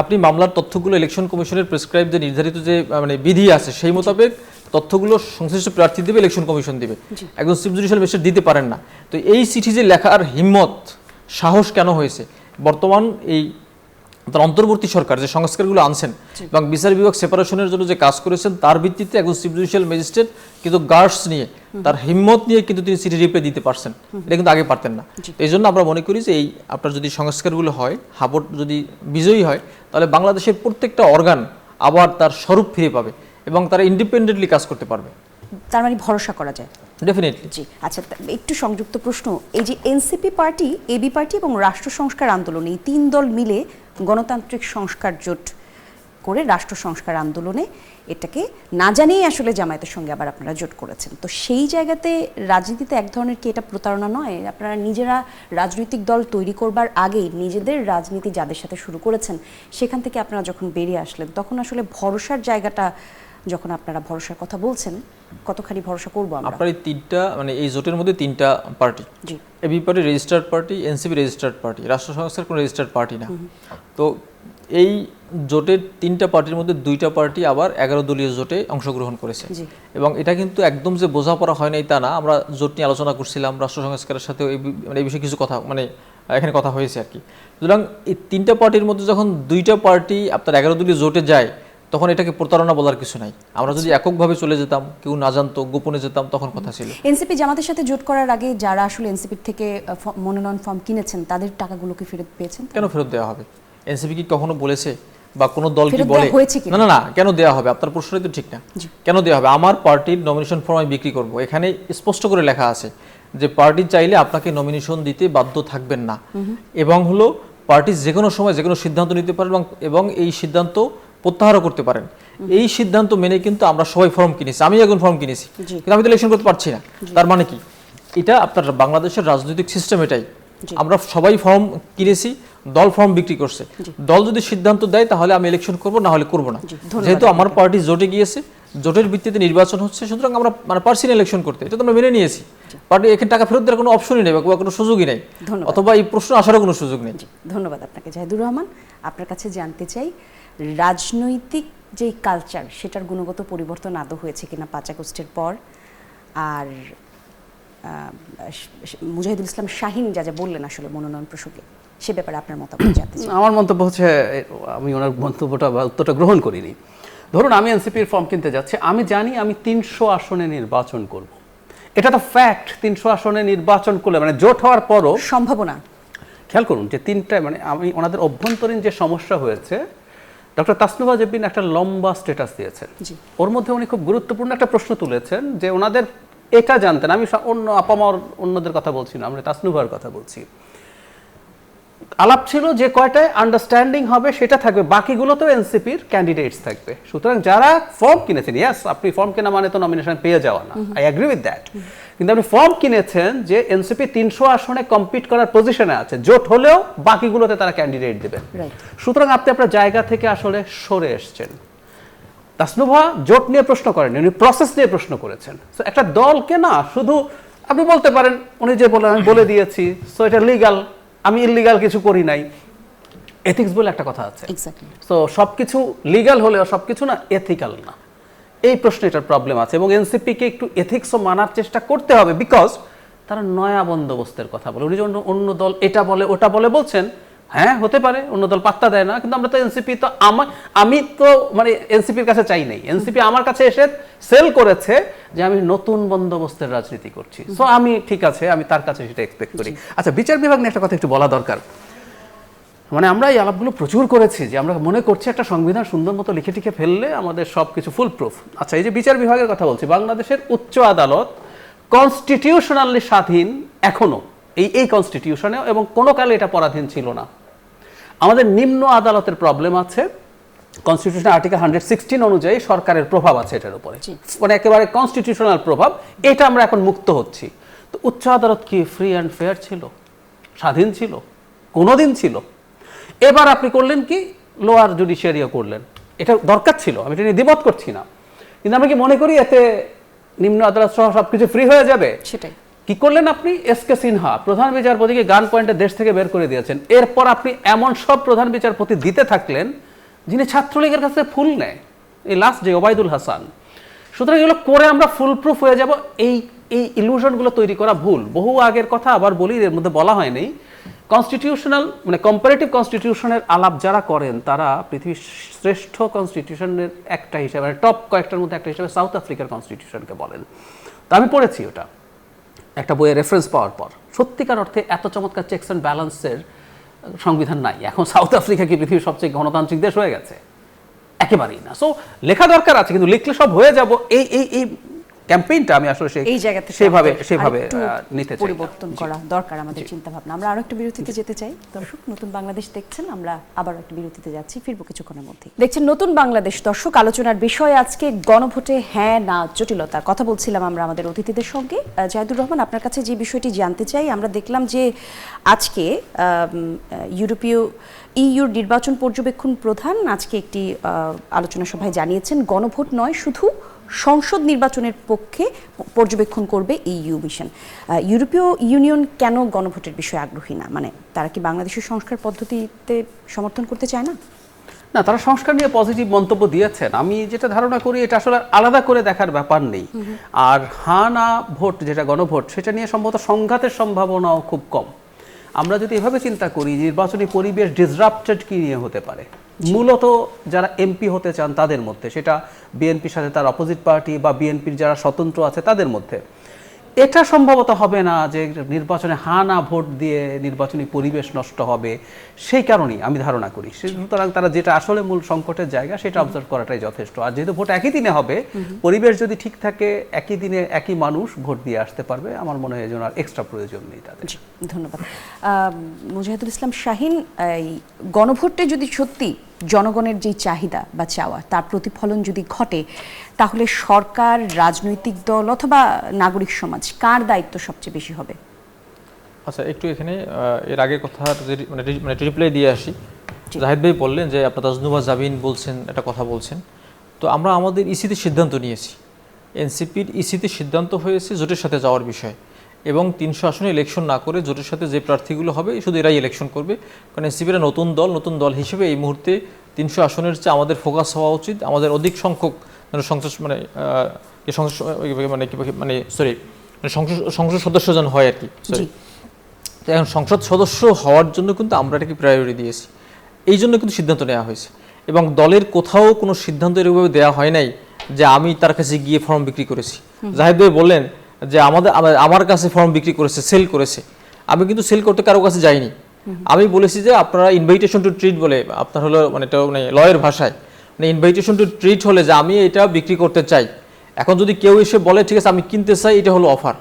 Speaker 2: আপনি মামলার তথ্যগুলো ইলেকশন কমিশনের প্রেসক্রাইব যে নির্ধারিত যে মানে বিধি আছে সেই মোতাবেক তথ্যগুলো সংশ্লিষ্ট প্রার্থী দেবে, ইলেকশন কমিশন দিবে, একজন চিফ জুডিশিয়াল ম্যাজিস্ট্রেট দিতে পারেন না। তো এই চিঠি যে লেখার হিম্মত সাহস কেন হয়েছে, বর্তমান এই তার অন্তর্বর্তী সরকার যে সংস্কারগুলো আনছেন এবং বিচার বিভাগ সেপারেশনের জন্য যে কাজ করেছেন, তার ভিত্তিতে একজন চিফ জুডিশিয়াল ম্যাজিস্ট্রেট কিন্তু গার্ডস নিয়ে, তার হিম্মত নিয়ে কিন্তু তিনি চিঠি রিপ্লাই দিতে পারছেন, এটা কিন্তু আগে পারতেন না। এই জন্য আমরা মনে করি যে এই আপনার যদি সংস্কারগুলো হয়, হাবট যদি বিজয়ী হয়, তাহলে বাংলাদেশের প্রত্যেকটা অর্গান আবার তার স্বরূপ ফিরে পাবে এবং তারা ইন্ডিপেন্ডেন্টলি কাজ করতে পারবে।
Speaker 3: তার মানে ভরসা করা যায়
Speaker 2: ডেফিনেটলি।
Speaker 3: জি, আচ্ছা, একটু সংযুক্ত প্রশ্ন, এই যে এনসিপি পার্টি, এবি পার্টি এবং রাষ্ট্র সংস্কার আন্দোলন, এই 3 দল মিলে গণতান্ত্রিক সংস্কার জোট করে রাষ্ট্র সংস্কার আন্দোলনে এটাকে না জানিয়ে আসলে জামায়াতের সঙ্গে আবার আপনারা জোট করেছেন। তো সেই জায়গাতে রাজনীতিতে এক ধরনের কি এটা প্রতারণা নয়? আপনারা নিজেরা রাজনৈতিক দল তৈরি করবার আগেই নিজেদের রাজনীতি যাদের সাথে শুরু করেছেন সেখান থেকে আপনারা যখন বেরিয়ে আসলেন তখন আসলে ভরসার জায়গাটা, যখন আপনারা ভরসার কথা বলছেন, কতখানি ভরসা করবো আমরা?
Speaker 2: আপনার এই তিনটা মানে এই জোটের মধ্যে তিনটা party,
Speaker 3: G,
Speaker 2: AB party registered party, NCP registered party, রাষ্ট্র সংস্কার কোনো রেজিস্টার্ড পার্টি না। তো এই জোটের তিনটা পার্টির মধ্যে দুইটা পার্টি আবার 11 দলীয় জোটে অংশগ্রহণ করেছে।
Speaker 3: জি।
Speaker 2: এবং এটা কিন্তু একদম যে বোঝাপড়া হয় নাই তা না, আমরা জোট নিয়ে আলোচনা করছিলাম, রাষ্ট্র সংস্কারের সাথে এই বিষয়ে কিছু কথা এখানে কথা হয়েছে আর কি। সুতরাং এই তিনটা পার্টির মধ্যে যখন দুইটা পার্টি আপনার 11 দলীয় জোটে যায় তখন এটাকে প্রতারণা বলার কিছু নাই। আমরা যদি এককভাবে চলে যেতাম, কেউ না জানতো, গোপনে যেতাম, তখন কথা ছিল।
Speaker 3: এনসিপি জামাতের সাথে জোট করার আগে যারা আসলে এনসিপির থেকে মনোনয়ন ফর্ম কিনেছেন তাদের টাকাগুলো কি ফেরত পেয়েছেন?
Speaker 2: কেন ফেরত দেওয়া হবে? এনসিপি কি কখনো বলেছে বা কোনো দল কি
Speaker 3: ফেরত
Speaker 2: বলে?
Speaker 3: দেওয়া হয়েছে কিনা?
Speaker 2: না না না, কেন দেওয়া হবে? আপনার প্রশ্নই তো ঠিক না। কেন দেওয়া হবে? আমার পার্টির নমিনেশন ফর্ম আমি বিক্রি করব, এখানে স্পষ্ট করে লেখা আছে যে পার্টি চাইলে আপনাকে নমিনেশন দিতে বাধ্য থাকবেন না, এবং হলো পার্টি যে কোনো সময় যে কোনো সিদ্ধান্ত নিতে পারেন এবং এই সিদ্ধান্ত প্রত্যাহারও করতে পারেন। এই সিদ্ধান্ত মেনে কিন্তু আমরা সবাই ফর্ম কিনেছি, আমি এখন ফর্ম কিনেছি, কিন্তু আমি তো ইলেকশন করতে পারছি না। তার মানে কি? এটা আপনার বাংলাদেশের রাজনৈতিক সিস্টেম এটাই। আমরা সবাই ফর্ম কিনেছি, দল ফর্ম বিক্রি করছে। দল যদি সিদ্ধান্ত দেয় তাহলে আমি ইলেকশন করব, না হলে করব না। যেহেতু আমার পার্টি জোটে গিয়েছে, জোটের ভিত্তিতে নির্বাচন হচ্ছে, সুতরাং আমরা মানে পারছি না ইলেকশন করতে, এটা তো আমরা মেনে নিয়েছি। পার্টি এখানে টাকা ফেরত দেওয়ার কোনো অপশনই নেই বা কোনো সুযোগই নেই, অথবা এই প্রশ্ন আসারও কোনো সুযোগ নেই।
Speaker 3: ধন্যবাদ আপনাকে জাহিদুর রহমান। আপনার কাছে জানতে চাই, রাজনৈতিক যে কালচার সেটার গুণগত পরিবর্তন আদৌ হয়েছে কিনা 5 আগস্টের পর? আর মুজাহিদুল ইসলাম শাহীন যা যা বললেন আসলে মনোনয়ন প্রসঙ্গে, সে ব্যাপারে আপনার মতামত জানতে চাই।
Speaker 1: আমার মন্তব্য হচ্ছে, আমি ওনার মন্তব্যটা বা উত্তরটা গ্রহণ করিনি। ধরুন আমি এনসিপির ফর্ম কিনতে যাচ্ছি, আমি জানি আমি 300 আসনে নির্বাচন করব, এটা তো ফ্যাক্ট। 300 আসনে নির্বাচন করলে মানে জোট হওয়ার পরও
Speaker 3: সম্ভাবনা,
Speaker 1: খেয়াল করুন যে তিনটায় মানে আমি ওনাদের অভ্যন্তরীণ যে সমস্যা হয়েছে, ডক্টর তাসনুভা জেবিন একটা লম্বা স্ট্যাটাস দিয়েছেন, ওর মধ্যে উনি খুব গুরুত্বপূর্ণ একটা প্রশ্ন তুলেছেন যে ওনাদের এটা জানতেন, আমি অন্য আপামর অন্যদের কথা বলছি না, আমরা তাসনুভার কথা বলছি, আলাপ ছিল যে কয়টায় আন্ডারস্ট্যান্ডিং হবে সেটা থাকবে, বাকিগুলোতেও এনসিপির ক্যান্ডিডেটস থাকবে। সুতরাং যারা ফর্ম কিনেছেন, ইয়াস আপনি ফর্ম কেনা মানে তো নমিনেশন পেয়ে যাওয়া না, আই অ্যাগ্রি উইথ দ্যাট, কিন্তু আপনি ফর্ম কিনেছেন যে এনসিপি 300 আসনে কম্পিট করার পজিশনে আছে, জোট হলেও বাকিগুলোতে তারা ক্যান্ডিডেট দেবেন। সুতরাং আপনি আপনার জায়গা থেকে আসলে সরে এসছেন। তাসনুভা জোট নিয়ে প্রশ্ন করেন, উনি প্রসেস নিয়ে প্রশ্ন করেছেন। সো একটা দলকে না শুধু আপনি বলতে পারেন উনি যে বলে আমি বলে দিয়েছি, সো এটা লিগাল, আমি ইললিগাল কিছু করি নাই, এথিক্স বলে একটা কথা আছে। সো সবকিছু লিগাল হলেও সবকিছু না এথিক্যাল না, এই প্রশ্নে এটার প্রবলেম আছে। এবং এনসিপিকে একটু এথিক্সও মানার চেষ্টা করতে হবে, বিকজ তারা নয়া বন্দোবস্তের কথা বলে। উনি যখন অন্য দল এটা বলে ওটা বলে বলছেন, হ্যাঁ হতে পারে অন্য দল পাত্তা দেয় না, কিন্তু আমরা তো এনসিপি তো আমি তো মানে এনসিপির কাছে চাই নাই, এনসিপি আমার কাছে এসে সেল করেছে যে আমি নতুন বন্দোবস্তের রাজনীতি করছি। সো আমি ঠিক আছে, আমি তার কাছে সেটা এক্সপেক্ট করি। আচ্ছা, বিচার বিভাগ নিয়ে একটা কথা একটু বলা দরকার। মানে আমরা এই আলাপগুলো প্রচুর করেছি যে আমরা মনে করছি একটা সংবিধান সুন্দর মতো লিখে টিখে ফেললে আমাদের সব কিছু ফুল প্রুফ। আচ্ছা, এই যে বিচার বিভাগের কথা বলছি, বাংলাদেশের উচ্চ আদালত কনস্টিটিউশনালি স্বাধীন এখনো, এই কনস্টিটিউশনেও, এবং কোনো কালে এটা পরাধীন ছিল না। আমাদের নিম্ন আদালতের প্রবলেম আছে, কনস্টিটিউশন আর্টিকেল 116 অনুযায়ী সরকারের প্রভাব আছে এটার উপরে, মানে একেবারে কনস্টিটিউশনাল প্রভাব, এটা আমরা এখন মুক্ত হচ্ছি। তো উচ্চ আদালত কি ফ্রি অ্যান্ড ফেয়ার ছিল, স্বাধীন ছিল? কোনোদিন ছিল। এবার আপনি করলেন কি, লোয়ার জুডিশিয়ারিও করলেন, এটা দরকার ছিল, আমি এটা নিয়ে দ্বিমত করছি না, কিন্তু আমরা কি মনে করি এতে নিম্ন আদালত সহ সবকিছু ফ্রি হয়ে যাবে?
Speaker 3: সেটাই।
Speaker 1: কি করলেন আপনি? এসকে সিনহা প্রধান বিচারপতিকে গান পয়েন্টে দেশ থেকে বের করে দিয়েছেন। এরপর আপনি এমন সব প্রধান বিচারপতি দিতে থাকলেন যিনি ছাত্রলীগের কাছে ফুল নেয়, এই লাস্ট যে ওবায়দুল হাসান। সুতরাং এগুলো করে আমরা ফুল প্রুফ হয়ে যাব, এই ইলুশনগুলো তৈরি করা ভুল। বহু আগের কথা আবার বলি, এর মধ্যে বলা হয়নি, কনস্টিটিউশনাল মানে কম্পারেটিভ কনস্টিটিউশনের আলাপ যারা করেন তারা পৃথিবীর শ্রেষ্ঠ কনস্টিটিউশনের একটা হিসেবে, মানে টপ কয়েকটার মধ্যে একটা হিসেবে সাউথ আফ্রিকার কনস্টিটিউশনকে বলেন। তো আমি পড়েছি ওটা একটা বইয়ে রেফারেন্স পাওয়ার পর, সত্যিকার অর্থে এত চমৎকার চেকস অ্যান্ড ব্যালেন্সের সংবিধান নাই। এখন সাউথ আফ্রিকা কি পৃথিবীর সবচেয়ে গণতান্ত্রিক দেশ হয়ে গেছে? একেবারেই না। সো লেখা দরকার আছে, কিন্তু লিখলে সব হয়ে যাব এই ক্যাম্পেইনটা আমি আসলে
Speaker 3: এই জায়গা থেকে
Speaker 1: সেভাবে
Speaker 3: আরেকটু
Speaker 1: নিতে চাই।
Speaker 3: পরিবর্তন করা দরকার আমাদের চিন্তা ভাবনা। আমরা আরো একটা বিরতিতে যেতে চাই। দর্শক, নতুন বাংলাদেশ দেখছেন, আমরা আবার একটা বিরতিতে যাচ্ছি, ফিরবো কিছুক্ষণের মধ্যে। দেখছেন নতুন বাংলাদেশ। দর্শক, আলোচনার বিষয় আজকে গণভোটে হ্যাঁ না জটিলতা। কথা বলছিলাম আমরা আমাদের অতিথিদের সঙ্গে। জাহিদুর রহমান, আপনার কাছে যে বিষয়টি জানতে চাই, আমরা দেখলাম যে আজকে ইউর নির্বাচন পর্যবেক্ষণ প্রধান আজকে একটি আলোচনা সভায় জানিয়েছেন গণভোট নয়, শুধু সংসদ নির্বাচনের পক্ষে পর্যবেক্ষণ করবে ইইউ মিশন। ইউরোপীয় ইউনিয়ন কেন গণভোটের বিষয়ে আগ্রহী না? মানে তারা কি বাংলাদেশের সংস্কার পদ্ধতিতে সমর্থন করতে চায় না?
Speaker 1: না, তারা সংস্কার নিয়ে পজিটিভ মন্তব্য দিয়েছেন। আমি যেটা ধারণা করি এটা আসলে আলাদা করে দেখার ব্যাপার নেই। আর হা না ভোট, যেটা গণভোট, সেটা নিয়ে সম্ভবত সংঘাতের সম্ভাবনাও খুব কম। আমরা যদি এভাবে চিন্তা করি, নির্বাচনী পরিবেশ ডিসরাপ্টেড কি নিয়ে হতে পারে, মূলত যারা এমপি হতে চান তাদের মধ্যে, সেটা বিএনপির সাথে তার অপোজিট পার্টি বা বিএনপির যারা স্বতন্ত্র আছে তাদের মধ্যে, এটা সম্ভবত হবে না যে নির্বাচনে হা না ভোট দিয়ে নির্বাচনী পরিবেশ নষ্ট হবে। সেই কারণেই আমি ধারণা করি, সুতরাং তারা যেটা আসলে মূল সংকটের জায়গা সেটা অবজার্ভ করাটাই যথেষ্ট। আর যেহেতু ভোট একই দিনে হবে, পরিবেশ যদি ঠিক থাকে, একই দিনে একই মানুষ ভোট দিয়ে আসতে পারবে, আমার মনে হয় যেন আর এক্সট্রা প্রয়োজন নেই তাদের।
Speaker 3: ধন্যবাদ। মুজাহিদুল ইসলাম শাহীন, এই গণভোটে যদি সত্যি জনগণের যে চাহিদা বা চাওয়া তার প্রতিফলন যদি ঘটে, তাহলে সরকার, রাজনৈতিক দল অথবা নাগরিক সমাজ, কার দায়িত্ব সবচেয়ে বেশি হবে?
Speaker 2: আচ্ছা, একটু এখানে এর আগের কথা মানে রিপ্লাই দিয়ে আসি। জাহিদ ভাই বললেন যে আপনার তাজনুবা জাবিন বলছেন, একটা কথা বলছেন। তো আমরা আমাদের ইসিতে সিদ্ধান্ত নিয়েছি, এনসিপির ইসিতে সিদ্ধান্ত হয়েছে জোটের সাথে যাওয়ার বিষয়, এবং 300 আসনে ইলেকশন না করে জোটের সাথে যে প্রার্থীগুলো হবে শুধু এরাই ইলেকশন করবে। কারণ এনসিপির নতুন দল হিসেবে এই মুহূর্তে 300 আসনের চেয়ে আমাদের ফোকাস হওয়া উচিত আমাদের অধিক সংখ্যক সংসদ সদস্য যেন হয় আর কি। এখন সংসদ সদস্য হওয়ার জন্য কিন্তু আমরা এটাকে প্রায়োরিটি দিয়েছি, এই জন্য কিন্তু সিদ্ধান্ত নেওয়া হয়েছে। এবং দলের কোথাও কোনো সিদ্ধান্ত এরকমভাবে দেওয়া হয় নাই যে আমি তার কাছে গিয়ে ফর্ম বিক্রি করেছি। জাহিদ ভাই বললেন যে আমার কাছে ফর্ম বিক্রি করেছে, সেল করেছে। আমি কিন্তু সেল করতে কারো কাছে যাইনি। আমি বলেছি যে আপনারা ইনভাইটেশন টু ট্রিট বলে, আপনার হলো মানে এটা মানে লয়ের ভাষায়, মানে ইনভাইটেশন টু ট্রিট হলে যে আমি এটা বিক্রি করতে চাই। এখন যদি কেউ এসে বলে ঠিক আছে আমি কিনতে চাই, এটা হলো অফার,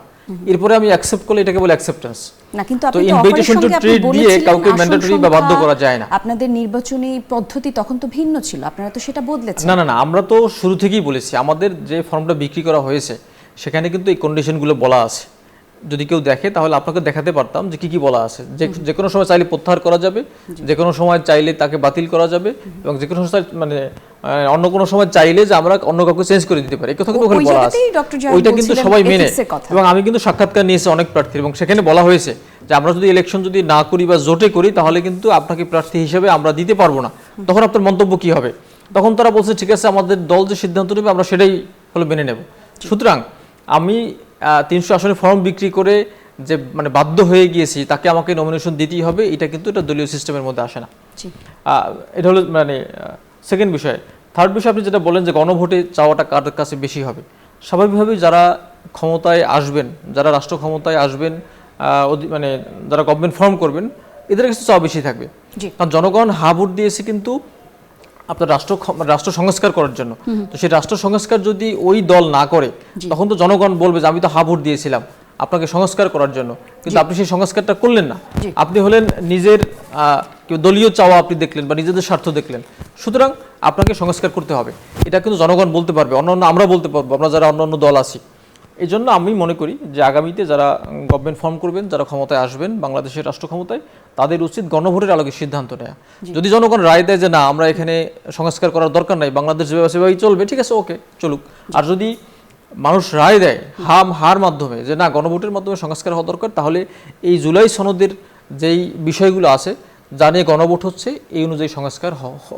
Speaker 2: এরপরে আমি অ্যাকসেপ্ট করলে এটাকে বলে অ্যাকসেপ্টেন্স।
Speaker 3: না, কিন্তু
Speaker 2: তো ইনভাইটেশন টু ট্রিট দিয়ে কাউকে ম্যান্ডেটরি বা বাধ্য করা যায় না।
Speaker 3: আপনাদের নির্বাচনী পদ্ধতি তখন তো ভিন্ন ছিল, আপনারা তো সেটা বদলেছেন।
Speaker 2: না, আমরা তো শুরু থেকেই বলেছি আমাদের যে ফর্মটা বিক্রি করা হয়েছে সেখানে কিন্তু এই কন্ডিশনগুলো বলা আছে। যদি কেউ দেখে তাহলে আপনাকে দেখাতে পারতাম যে কি বলা আছে। যে কোনো সময় চাইলে প্রত্যাহার করা যাবে, যে কোনো সময় চাইলে তাকে বাতিল করা যাবে, এবং যে কোনো সময় মানে অন্য কোনো সময় চাইলে যে আমরা অন্য কাউকে চেঞ্জ করে দিতে পারি, এই কথা কিন্তু ওখানে বলা আছে। ওইটা কিন্তু সবাই মেনে, এবং আমি কিন্তু সাক্ষাৎকার নিয়েছি অনেক প্রার্থীর, এবং সেখানে বলা হয়েছে যে আমরা যদি ইলেকশন যদি না করি বা জোটে করি তাহলে কিন্তু আপনাকে প্রার্থী হিসেবে আমরা দিতে পারবো না। তখন আপনার মন্তব্য কি হবে? তখন তারা বলছে ঠিক আছে আমাদের দল যে সিদ্ধান্ত নেবে আমরা সেটাই হলো মেনে নেব। সুতরাং আমি 300 আসনে ফর্ম বিক্রি করে যে মানে বাধ্য হয়ে গিয়েছি তাকে আমাকে নমিনেশন দিতেই হবে, এটা কিন্তু এটা দলীয় সিস্টেমের মধ্যে আসে না। এটা হলো মানে সেকেন্ড বিষয়। থার্ড বিষয়, আপনি যেটা বলেন যে গণভোটে চাওয়াটা কার কাছে বেশি হবে, স্বাভাবিকভাবেই যারা ক্ষমতায় আসবেন, যারা রাষ্ট্র ক্ষমতায় আসবেন, মানে যারা গভর্নমেন্ট ফর্ম করবেন, এদের কাছে চাওয়া বেশি থাকবে। কারণ জনগণ হা ভোট দিয়েছে কিন্তু আপনার রাষ্ট্র সংস্কার করার জন্য। তো সেই রাষ্ট্র সংস্কার যদি ওই দল না করে, তখন তো জনগণ বলবে যে আমি তো হা ভোট দিয়েছিলাম আপনাকে সংস্কার করার জন্য, কিন্তু আপনি সেই সংস্কারটা করলেন না। আপনি হলেন নিজের দলীয় চাওয়া আপনি দেখলেন বা নিজেদের স্বার্থ দেখলেন। সুতরাং আপনাকে সংস্কার করতে হবে, এটা কিন্তু জনগণ বলতে পারবে, অন্যান্য আমরা বলতে পারবো, আমরা যারা অন্যান্য দল আছি। এই জন্য আমি মনে করি যে আগামীতে যারা গভর্নমেন্ট ফর্ম করবেন, যারা ক্ষমতায় আসবেন বাংলাদেশের রাষ্ট্র ক্ষমতায়, তাদের উচিত গণভোটের আলোকে সিদ্ধান্ত নেওয়া। যদি জনগণ রায় দেয় যে না আমরা এখানে সংস্কার করার দরকার নাই, বাংলাদেশ যেভাবে চলবে, ঠিক আছে, ওকে চলুক। আর যদি মানুষ রায় দেয় হার মাধ্যমে যে না গণভোটের মাধ্যমে সংস্কার হওয়া দরকার, তাহলে এই জুলাই সনদের যেই বিষয়গুলো আছে যা নিয়ে গণভোট হচ্ছে, এই অনুযায়ী সংস্কার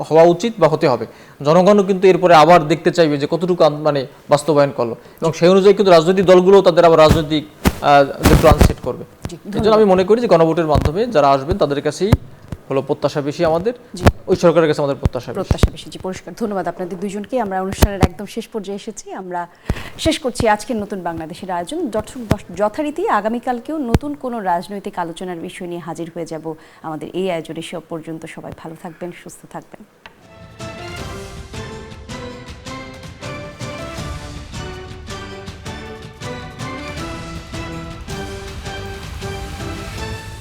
Speaker 2: হওয়া উচিত বা হতে হবে। জনগণও কিন্তু এরপরে আবার দেখতে চাইবে যে কতটুকু মানে বাস্তবায়ন করলো, এবং সেই অনুযায়ী কিন্তু রাজনৈতিক দলগুলো তাদের আবার রাজনৈতিক ট্রান্সলেট করবে। এই জন্য আমি মনে করি যে গণভোটের মাধ্যমে যারা আসবেন তাদের কাছেই হলো প্রত্যাশা বেশি, আমাদের ওই সরকারের কাছে আমাদের প্রত্যাশা
Speaker 3: বেশি। জি, পরিষ্কার। ধন্যবাদ আপনাদের দুইজনকে। আমরা অনুষ্ঠানের একদম শেষ পর্যায়ে এসেছি। আমরা শেষ করছি আজকের নতুন বাংলাদেশের আয়োজন। যথারীতি আগামীকালকেও নতুন কোনো রাজনৈতিক আলোচনার বিষয় নিয়ে হাজির হয়ে যাব আমাদের এই আয়োজনে। সে পর্যন্ত সবাই ভালো থাকবেন, সুস্থ থাকবেন।